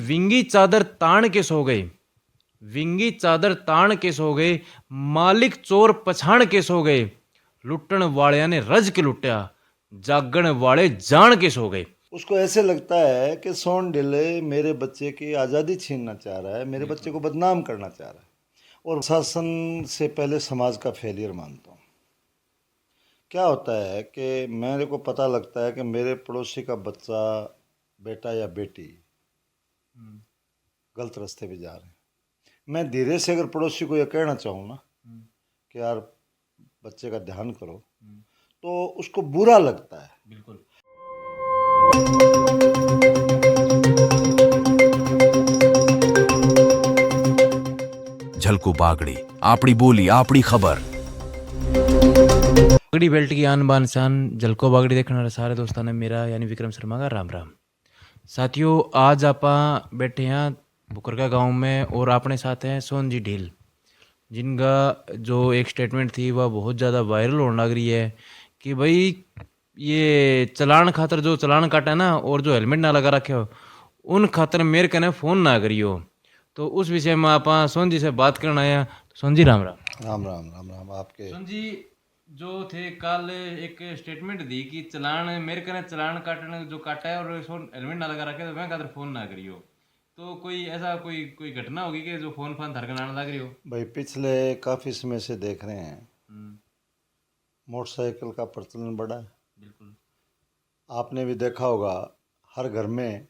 विंगी चादर तान के सो गए, विंगी चादर तान के सो गए, मालिक चोर पछाण के सो गए, लुटण वालिया ने रज के लुटिया, जागण वाले जान के सो गए। उसको ऐसे लगता है कि सोन डिले मेरे बच्चे की आज़ादी छीनना चाह रहा है, मेरे बच्चे को बदनाम करना चाह रहा है, और शासन से पहले समाज का फेलियर मानता हूँ। क्या होता है कि मेरे को पता लगता है कि मेरे पड़ोसी का बच्चा, बेटा या बेटी गलत रास्ते पे जा रहे हैं, मैं धीरे से अगर पड़ोसी को यह कहना चाहूँ ना कि यार बच्चे का ध्यान करो, तो उसको बुरा लगता है। बिल्कुल। झलको बागड़ी, आपड़ी बोली आपड़ी खबर। बागड़ी बेल्ट की आन बान शान झलको बागड़ी देखने वाले सारे दोस्तों ने मेरा यानी विक्रम शर्मा का राम राम। साथियों, आज आप बैठे हैं बुकरका गांव में और अपने साथ हैं सोन जी ढील, जिनका जो एक स्टेटमेंट थी वह बहुत ज़्यादा वायरल होने लग रही है कि भाई ये चलान खातर जो चलान काटा ना और जो हेलमेट ना लगा रखे हो उन खातर मेरे कने फ़ोन ना करियो। तो उस विषय में आप सोन जी से बात करना आया। तो सोन जी राम राम। राम राम राम राम। आपके सोन जी जो थे कल एक स्टेटमेंट दी कि चलान मेरे कने चलान काटने जो काटा है और हेलमेट ना लगा रखे तो मैं खातर फ़ोन ना करियो। तो कोई ऐसा कोई घटना होगी कि जो फ़ोन फान धरकर आने लग रही हो? भाई पिछले काफ़ी समय से देख रहे हैं मोटरसाइकिल का प्रचलन बढ़ा है। बिल्कुल। आपने भी देखा होगा हर घर में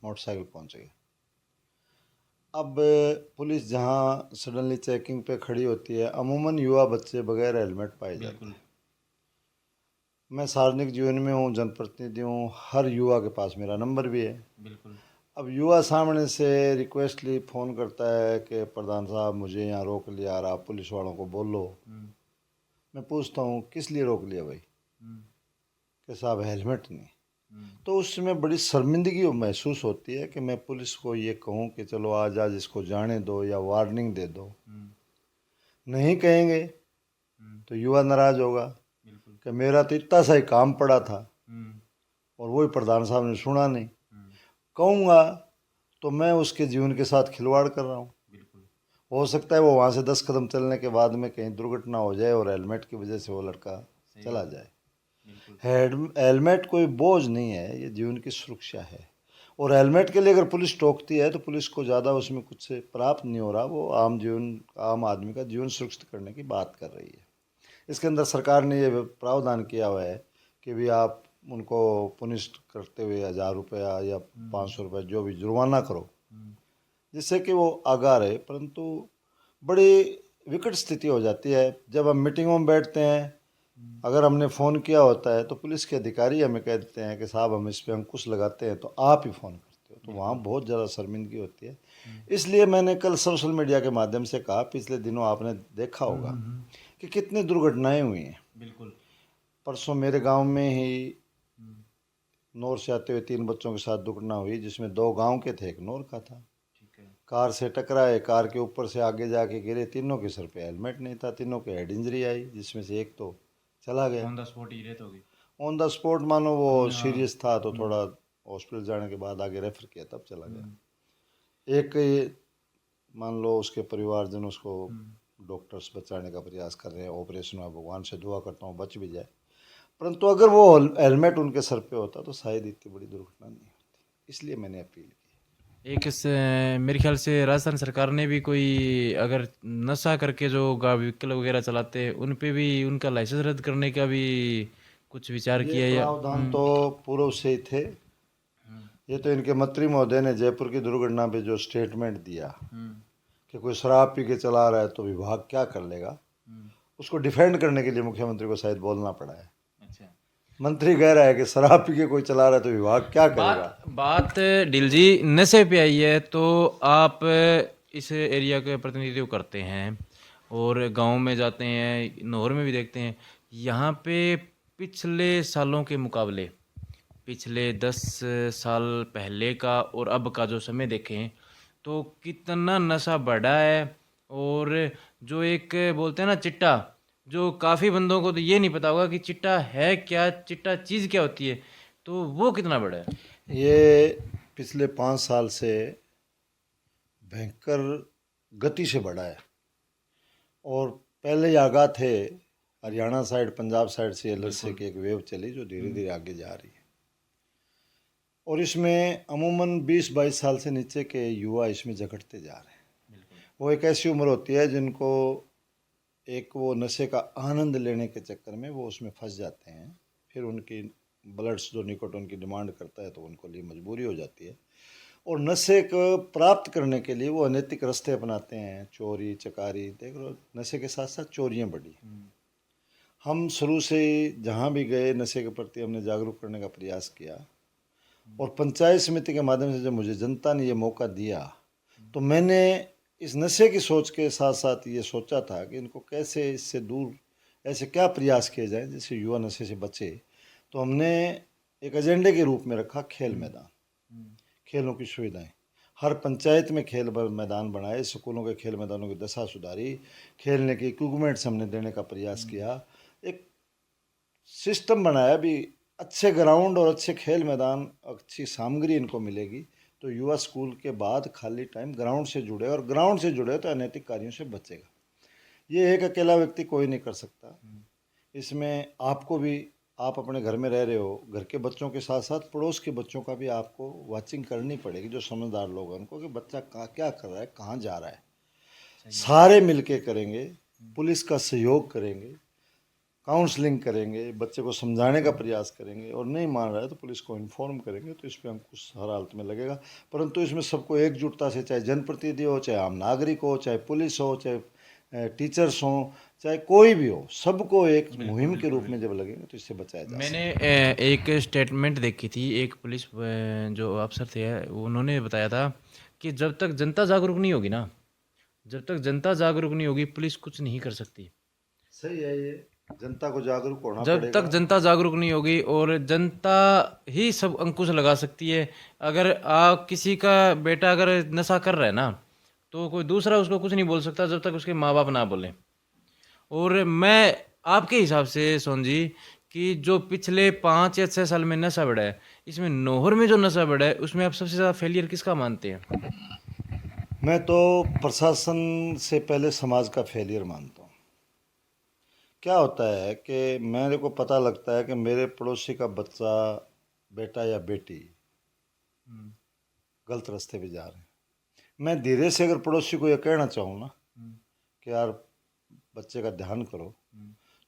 मोटरसाइकिल पहुंच गई। अब पुलिस जहां सडनली चेकिंग पे खड़ी होती है, अमूमन युवा बच्चे बगैर हेलमेट पाए जाते हैं। मैं सार्वजनिक जीवन में हूँ, जनप्रतिनिधि हूँ, हर युवा के पास मेरा नंबर भी है। बिल्कुल। अब युवा सामने से रिक्वेस्टली फ़ोन करता है कि प्रधान साहब मुझे यहाँ रोक लिया, और आप पुलिस वालों को बोलो। मैं पूछता हूँ किस लिए रोक लिया भाई? कि साहब हेलमेट नहीं। तो उस समय बड़ी शर्मिंदगी महसूस होती है कि मैं पुलिस को ये कहूँ कि चलो आज इसको जाने दो या वार्निंग दे दो। नहीं कहेंगे तो युवा नाराज होगा कि मेरा तो इतना सा ही काम पड़ा था और वही प्रधान साहब ने सुना नहीं। कहूँगा तो मैं उसके जीवन के साथ खिलवाड़ कर रहा हूँ। हो सकता है वो वहाँ से 10 कदम चलने के बाद में कहीं दुर्घटना हो जाए और हेलमेट की वजह से वो लड़का चला जाए। हेलमेट कोई बोझ नहीं है, ये जीवन की सुरक्षा है। और हेलमेट के लिए अगर पुलिस टोकती है तो पुलिस को ज़्यादा उसमें कुछ से प्राप्त नहीं हो रहा, वो आम आदमी का जीवन सुरक्षित करने की बात कर रही है। इसके अंदर सरकार ने ये प्रावधान किया हुआ है कि भी आप उनको पुनिश करते हुए 1000 रुपया या 500 रुपये जो भी जुर्माना करो, जिससे कि वो आगाह रहे। परंतु बड़ी विकट स्थिति हो जाती है जब हम मीटिंगों में बैठते हैं, अगर हमने फ़ोन किया होता है तो पुलिस के अधिकारी हमें कह देते हैं कि साहब हम इस पर अंकुश लगाते हैं, तो आप ही फ़ोन करते हो, तो वहाँ बहुत ज़्यादा शर्मिंदगी होती है। इसलिए मैंने कल सोशल मीडिया के माध्यम से कहा, पिछले दिनों आपने देखा होगा कि कितनी दुर्घटनाएं हुई हैं। बिल्कुल। परसों मेरे गांव में ही नौर से आते हुए 3 बच्चों के साथ दुर्घटना हुई, जिसमें 2 गांव के थे, एक नौर का था। कार से टकराए, कार के ऊपर से आगे जाके गिरे, तीनों के सर पे हेलमेट नहीं था, तीनों के हेड इंजरी आई, जिसमें से एक तो चला गया on the spot he death हो गई। On the spot. मानो वो सीरियस था तो थोड़ा हॉस्पिटल जाने के बाद आगे रेफर किया, तब चला गया। एक मान लो उसके परिवारजन उसको डॉक्टर्स बचाने का प्रयास कर रहे हैं, ऑपरेशन में भगवान से दुआ करता हूँ बच भी जाए। परंतु अगर वो हेलमेट उनके सर पे होता तो शायद इतनी बड़ी दुर्घटना नहीं होती। इसलिए मैंने अपील की। मेरे ख्याल से राजस्थान सरकार ने भी कोई अगर नशा करके जो व्हीकल वगैरह चलाते हैं उन पे भी उनका लाइसेंस रद्द करने का भी कुछ विचार ये किया या? प्रावधान तो पूर्व से ही थे। ये तो इनके मंत्री महोदय ने जयपुर की दुर्घटना पे जो स्टेटमेंट दिया कि कोई शराब पी के चला रहा है तो विभाग क्या कर लेगा, उसको डिफेंड करने के लिए मुख्यमंत्री को शायद बोलना पड़ा है। अच्छा। मंत्री कह रहा है कि शराब पी के कोई चला रहा है तो विभाग क्या करेगा। बात डिल जी नशे पे आई है, तो आप इस एरिया के प्रतिनिधित्व करते हैं और गांव में जाते हैं, नौर में भी देखते हैं। यहाँ पे पिछले सालों के मुकाबले पिछले 10 साल पहले का और अब का जो समय देखें तो कितना नशा बढ़ा है। और जो एक बोलते हैं ना चिट्टा, जो काफ़ी बंदों को तो ये नहीं पता होगा कि चिट्टा है क्या, चिट्टा चीज़ क्या होती है, तो वो कितना बड़ा है। ये पिछले 5 साल से भयंकर गति से बढ़ा है। और पहले ही आगाह थे, हरियाणा साइड, पंजाब साइड से नशे की एक वेव चली जो धीरे धीरे आगे जा रही है। और इसमें अमूमन 20-22 साल से नीचे के युवा इसमें जकड़ते जा रहे हैं। वो एक ऐसी उम्र होती है जिनको एक वो नशे का आनंद लेने के चक्कर में वो उसमें फंस जाते हैं। फिर उनकी ब्लड्स जो निकोटिन की डिमांड करता है तो उनको लिए मजबूरी हो जाती है। और नशे को प्राप्त करने के लिए वो अनैतिक रास्ते अपनाते हैं, चोरी चकारी। देख लो, नशे के साथ साथ चोरियाँ बढ़ी। हम शुरू से ही जहाँ भी गए नशे के प्रति हमने जागरूक करने का प्रयास किया। और पंचायत समिति के माध्यम से जब मुझे जनता ने ये मौका दिया तो मैंने इस नशे की सोच के साथ साथ ये सोचा था कि इनको कैसे इससे दूर, ऐसे क्या प्रयास किए जाए जिससे युवा नशे से बचे। तो हमने एक एजेंडे के रूप में रखा खेल मैदान, खेलों की सुविधाएं। हर पंचायत में खेल मैदान बनाए, स्कूलों के खेल मैदानों की दशा सुधारी, खेलने के इक्विपमेंट्स हमने देने का प्रयास किया, एक सिस्टम बनाया भी। अच्छे ग्राउंड और अच्छे खेल मैदान, अच्छी सामग्री इनको मिलेगी तो युवा स्कूल के बाद खाली टाइम ग्राउंड से जुड़े, और ग्राउंड से जुड़े तो अनैतिक कार्यों से बचेगा। ये एक अकेला व्यक्ति कोई नहीं कर सकता। इसमें आपको भी, आप अपने घर में रह रहे हो, घर के बच्चों के साथ साथ पड़ोस के बच्चों का भी आपको वाचिंग करनी पड़ेगी, जो समझदार लोग हैं उनको, कि बच्चा क्या कर रहा है, कहाँ जा रहा है। सारे मिलके करेंगे, पुलिस का सहयोग करेंगे, काउंसलिंग करेंगे, बच्चे को समझाने का प्रयास करेंगे, और नहीं मान रहा है तो पुलिस को इन्फॉर्म करेंगे। तो इस पर अंकुश हर हालत में लगेगा। परंतु इसमें सबको एकजुटता से, चाहे जनप्रतिनिधि हो, चाहे आम नागरिक हो, चाहे पुलिस हो, चाहे टीचर्स हों, चाहे कोई भी हो, सबको एक मुहिम के रूप में जब लगेंगे तो इससे बचाया जा मैंने एक स्टेटमेंट देखी थी, एक पुलिस जो अफसर थे उन्होंने बताया था कि जब तक जनता जागरूक नहीं होगी ना, जब तक जनता जागरूक नहीं होगी पुलिस कुछ नहीं कर सकती। सही है। ये जनता को जागरूक होना जब पड़ेगा। तक जनता जागरूक नहीं होगी, और जनता ही सब अंकुश लगा सकती है। अगर आप किसी का बेटा अगर नशा कर रहा है ना, तो कोई दूसरा उसको कुछ नहीं बोल सकता जब तक उसके माँ बाप ना बोले। और मैं आपके हिसाब से सोन जी, कि जो पिछले 5 या 6 साल में नशा बढ़ा है, इसमें नौहर में जो नशा बढ़ा है उसमें आप सबसे ज़्यादा फेलियर किसका मानते हैं? मैं तो प्रशासन से पहले समाज का फेलियर मानता हूँ। क्या होता है कि मेरे को पता लगता है कि मेरे पड़ोसी का बच्चा, बेटा या बेटी गलत रास्ते पे जा रहे हैं। मैं धीरे से अगर पड़ोसी को ये कहना चाहूँ ना कि यार बच्चे का ध्यान करो,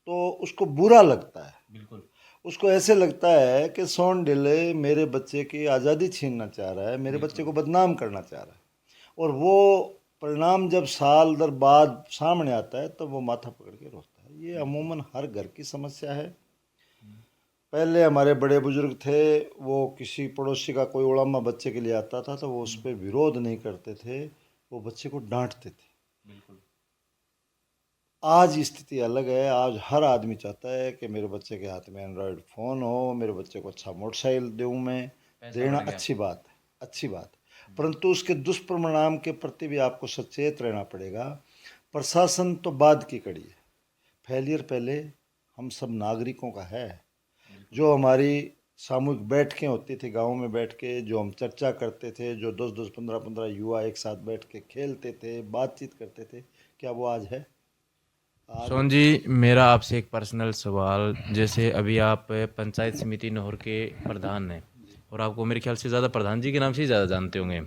तो उसको बुरा लगता है। बिल्कुल। उसको ऐसे लगता है कि सोन डिले मेरे बच्चे की आज़ादी छीनना चाह रहा है, मेरे बच्चे को बदनाम करना चाह रहा है। और वो परिणाम जब साल दर बाद सामने आता है तो वो माथा पकड़ के रोता है। ये अमूमन हर घर की समस्या है। पहले हमारे बड़े बुजुर्ग थे, वो किसी पड़ोसी का कोई उड़ामा बच्चे के लिए आता था तो वो उस पर विरोध नहीं करते थे, वो बच्चे को डांटते थे। बिल्कुल। आज स्थिति अलग है। आज हर आदमी चाहता है कि मेरे बच्चे के हाथ में एंड्रॉयड फ़ोन हो, मेरे बच्चे को अच्छा मोटरसाइकिल दूँ मैं। देना अच्छी बात है, अच्छी बात है, परंतु उसके दुष्परिणाम के प्रति भी आपको सचेत रहना पड़ेगा। प्रशासन तो बाद की कड़ी है, फेलियर पहले हम सब नागरिकों का है। जो हमारी सामूहिक बैठकें होती थी गाँव में बैठ के, जो हम चर्चा करते थे, जो 10-10, 15-15 युवा एक साथ बैठ के खेलते थे, बातचीत करते थे, क्या वो आज है? सोन जी, मेरा आपसे एक पर्सनल सवाल, जैसे अभी आप पंचायत समिति नौहर के प्रधान हैं, और आपको मेरे ख्याल से ज़्यादा प्रधान जी के नाम से ही ज़्यादा जानते होंगे,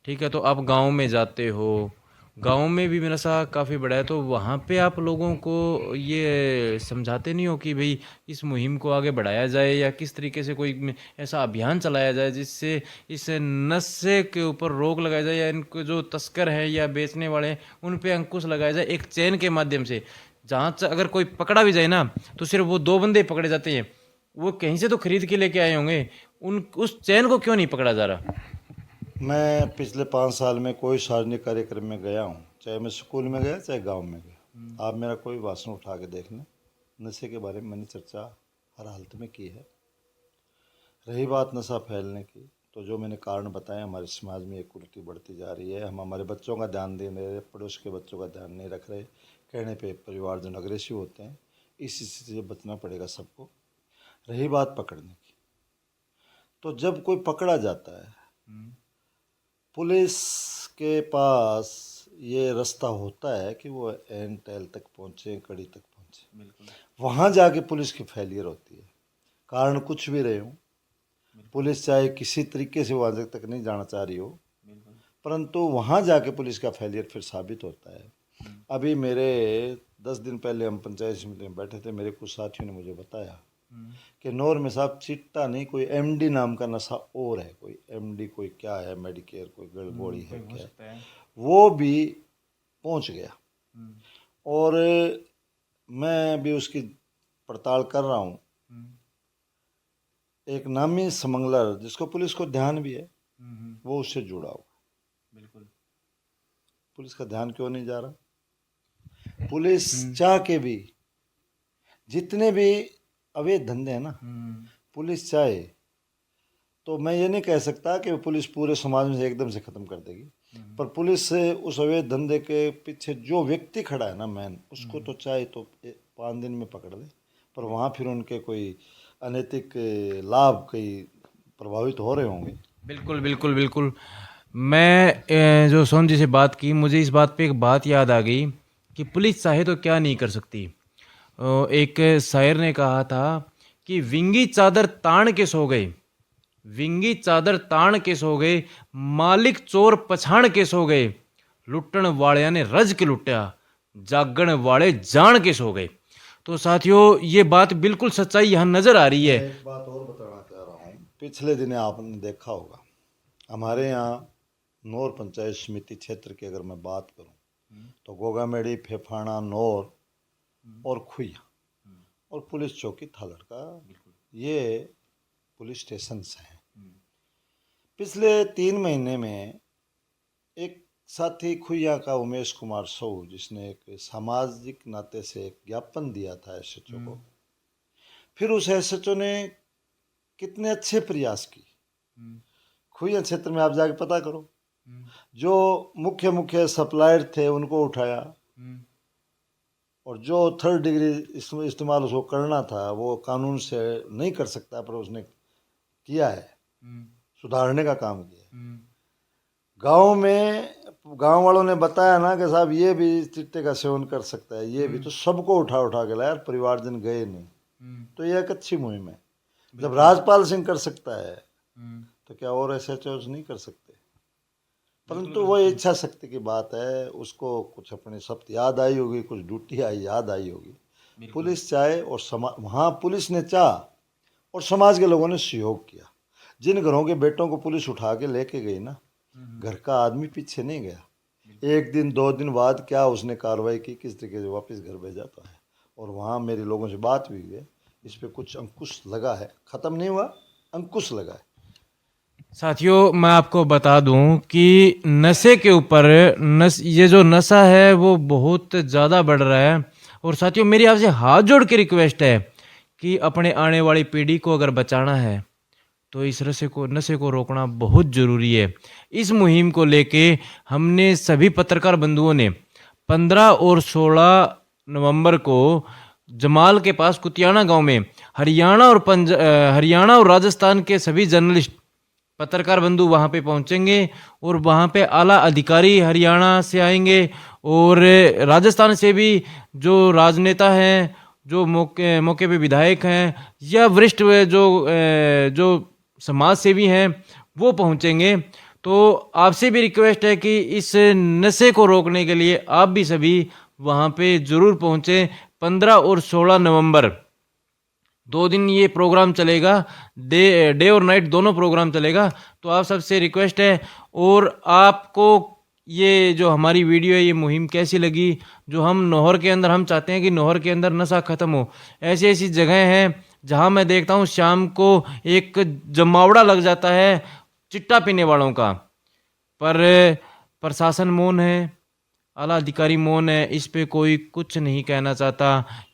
ठीक है? तो आप गांव में जाते हो, गांव में भी नशा काफ़ी बड़ा है, तो वहाँ पे आप लोगों को ये समझाते नहीं हो कि भाई इस मुहिम को आगे बढ़ाया जाए, या किस तरीके से कोई ऐसा अभियान चलाया जाए जिससे इस नशे के ऊपर रोक लगाई जाए, या इनको जो तस्कर हैं या बेचने वाले हैं उन पे अंकुश लगाया जाए एक चैन के माध्यम से, जहाँ अगर कोई पकड़ा भी जाए ना तो सिर्फ वो 2 बंदे पकड़े जाते हैं, वो कहीं से तो खरीद के लेके आए होंगे, उस चैन को क्यों नहीं पकड़ा जा रहा? मैं पिछले 5 साल में कोई सार्वजनिक कार्यक्रम में गया हूँ, चाहे मैं स्कूल में गया चाहे गांव में गया, आप मेरा कोई भाषण उठा के देख लें, नशे के बारे में मैंने चर्चा हर हालत में की है। रही बात नशा फैलने की, तो जो मैंने कारण बताए, हमारे समाज में एक कुरीति बढ़ती जा रही है। हम हमारे बच्चों का ध्यान दे नहीं रहे, पड़ोस के बच्चों का ध्यान नहीं रख रहे, कहने पे परिवारजन अग्रेसिव होते हैं। इस स्थिति से बचना पड़ेगा सबको। रही बात पकड़ने की, तो जब कोई पकड़ा जाता है पुलिस के पास ये रास्ता होता है कि वो एन टेल तक पहुँचे, कड़ी तक पहुँचे, वहाँ जाके पुलिस की फेलियर होती है। कारण कुछ भी रहे हो, पुलिस चाहे किसी तरीके से वहाँ तक नहीं जाना चाह रही हो, परंतु वहाँ जाके पुलिस का फेलियर फिर साबित होता है। अभी मेरे 10 दिन पहले हम पंचायत समिति में बैठे थे, मेरे कुछ साथियों ने मुझे बताया कि नौर में साहब चिट्टा नहीं, कोई एमडी नाम का नशा और है, कोई एमडी कोई क्या है, मेडिकेयर कोई गड़बड़ी है क्या है, वो भी पहुंच गया। और मैं भी उसकी पड़ताल कर रहा हूँ। एक नामी स्मगलर जिसको पुलिस को ध्यान भी है, वो उससे जुड़ा हुआ। बिल्कुल। पुलिस का ध्यान क्यों नहीं जा रहा? पुलिस चाह के भी जितने भी अवैध धंधे हैं ना, पुलिस चाहे तो मैं ये नहीं कह सकता कि पुलिस पूरे समाज में से एकदम से ख़त्म कर देगी, पर पुलिस से उस अवैध धंधे के पीछे जो व्यक्ति खड़ा है ना मैन, उसको तो चाहे तो 5 दिन में पकड़ ले, पर वहाँ फिर उनके कोई अनैतिक लाभ कई प्रभावित हो रहे होंगे। बिल्कुल बिल्कुल बिल्कुल। मैं जो सोन जी से बात की, मुझे इस बात पे एक बात याद आ गई कि पुलिस चाहे तो क्या नहीं कर सकती। एक शायर ने कहा था कि विंगी चादर तान के सो गए, विंगी चादर तान के सो गए, मालिक चोर पछाण के सो गए, लुटण वालिया ने रज के लुटिया, जागण वाले जान के सो गए। तो साथियों ये बात बिल्कुल सच्चाई यहाँ नजर आ रही है। एक बात और बताना चाह रहा हूँ, पिछले दिन आपने देखा होगा हमारे यहाँ नौर पंचायत समिति क्षेत्र की अगर मैं बात करूँ तो गोगामेड़ी, फेफाना, नौर और खुइया और पुलिस चौकी थालड़ का ये पुलिस स्टेशन हैं। पिछले 3 महीने में एक साथी खुइया का उमेश कुमार साहू, जिसने एक सामाजिक नाते से एक ज्ञापन दिया था एसएचओ को, फिर उस एसएचओ ने कितने अच्छे प्रयास की। खुइया क्षेत्र में आप जाके पता करो, जो मुख्य सप्लायर थे उनको उठाया, और जो 3rd डिग्री इस्तेमाल उसको करना था वो कानून से नहीं कर सकता, पर उसने किया है, सुधारने का काम किया। गांव में गांव वालों ने बताया ना कि साहब ये भी चिट्टे का सेवन कर सकता है, ये भी, तो सबको उठा के लाया, परिवारजन गए नहीं। तो यह एक अच्छी मुहिम है। जब राजपाल सिंह कर सकता है तो क्या और एसएचओ नहीं कर सकते? परंतु वो इच्छा शक्ति की बात है, उसको कुछ अपनी शब्द याद आई होगी, कुछ ड्यूटी याद आई होगी। पुलिस चाहे और वहाँ पुलिस ने चाह और समाज के लोगों ने सहयोग किया। जिन घरों के बेटों को पुलिस उठा के लेके गई ना, घर का आदमी पीछे नहीं गया। 1 दिन 2 दिन बाद क्या उसने कार्रवाई की, किस तरीके से वापस घर भेजा तो है। और वहाँ मेरे लोगों से बात भी हुई है, इस पर कुछ अंकुश लगा है, ख़त्म नहीं हुआ, अंकुश लगा है। साथियों मैं आपको बता दूं कि नशे के ऊपर ये जो नशा है वो बहुत ज़्यादा बढ़ रहा है। और साथियों मेरी आपसे हाथ जोड़ के रिक्वेस्ट है कि अपने आने वाली पीढ़ी को अगर बचाना है तो इस नशे को रोकना बहुत ज़रूरी है। इस मुहिम को लेके हमने सभी पत्रकार बंधुओं ने 15 और 16 नवंबर को जमाल के पास कुतियाना गांव में हरियाणा और राजस्थान के सभी जर्नलिस्ट पत्रकार बंधु वहाँ पे पहुँचेंगे और वहाँ पे आला अधिकारी हरियाणा से आएंगे और राजस्थान से भी जो राजनेता हैं, जो मौके पे विधायक हैं या वरिष्ठ जो समाज सेवी हैं वो पहुँचेंगे। तो आपसे भी रिक्वेस्ट है कि इस नशे को रोकने के लिए आप भी सभी वहाँ पे ज़रूर पहुँचें। 15 और 16 नवंबर 2 दिन ये प्रोग्राम चलेगा, डे और नाइट दोनों प्रोग्राम चलेगा। तो आप सबसे रिक्वेस्ट है, और आपको ये जो हमारी वीडियो है, ये मुहिम कैसी लगी? जो हम नौहर के अंदर, हम चाहते हैं कि नौहर के अंदर नशा ख़त्म हो। ऐसी ऐसी जगह हैं जहाँ मैं देखता हूँ शाम को एक जमावड़ा लग जाता है चिट्टा पीने वालों का, पर प्रशासन मौन है, आला अधिकारी मौन है, इस पे कोई कुछ नहीं कहना चाहता।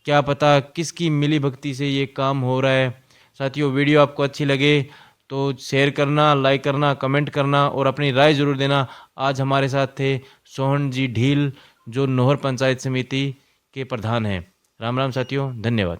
क्या पता किसकी मिली भक्ति से ये काम हो रहा है। साथियों वीडियो आपको अच्छी लगे तो शेयर करना, लाइक करना, कमेंट करना और अपनी राय ज़रूर देना। आज हमारे साथ थे सोहन जी ढील, जो नौहर पंचायत समिति के प्रधान हैं। राम राम साथियों, धन्यवाद।